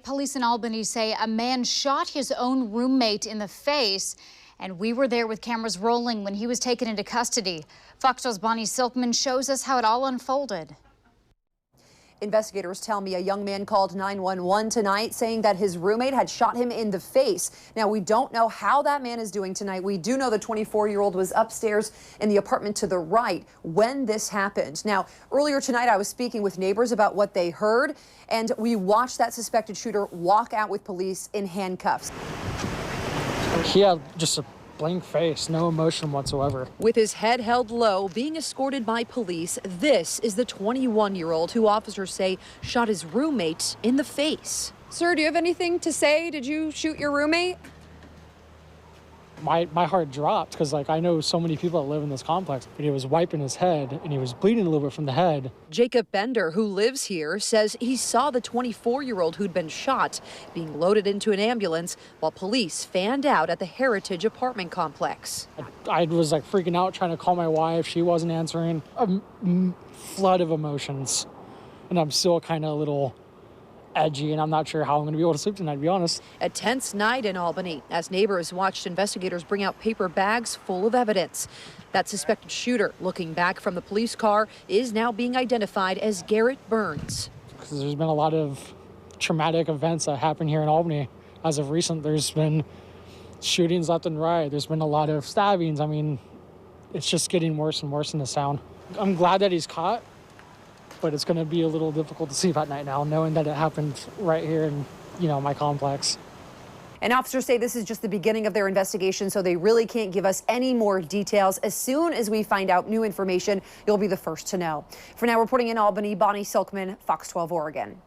Police in Albany say a man shot his own roommate in the face, and we were there with cameras rolling when he was taken into custody. Fox 12's Bonnie SILKMAN shows us how it all unfolded. Investigators tell me a young man called 911 tonight saying that his roommate had shot him in the face. Now, we don't know how that man is doing tonight. We do know the 24-year-old was upstairs in the apartment to the right when this happened. Now, earlier tonight, I was speaking with neighbors about what they heard, and we watched that suspected shooter walk out with police in handcuffs. He had just a blank face, no emotion whatsoever. With his head held low, being escorted by police, this is the 21-year-old who officers say shot his roommate in the face. Sir, do you have anything to say? Did you shoot your roommate? My heart dropped because, like, I know so many people that live in this complex, but he was wiping his head and he was bleeding a little bit from the head. Jacob Bender, who lives here, says he saw the 24-year-old who'd been shot being loaded into an ambulance while police fanned out at the Heritage apartment complex. I was like freaking out trying to call my wife. She wasn't answering. A flood of emotions. And I'm still kind of a little edgy, and I'm not sure how I'm going to be able to sleep tonight, to be honest. A tense night in Albany as neighbors watched investigators bring out paper bags full of evidence. That suspected shooter, looking back from the police car, is now being identified as Garrett Burns. Because there's been a lot of traumatic events that happen here in Albany. As of recent, there's been shootings left and right. There's been a lot of stabbings. I mean, it's just getting worse and worse in this town. I'm glad that he's caught, but it's going to be a little difficult to sleep at night now, knowing that it happened right here in, my complex. And officers say this is just the beginning of their investigation, so they really can't give us any more details. As soon as we find out new information, you'll be the first to know. For now, reporting in Albany, Bonnie SILKMAN, Fox 12 Oregon.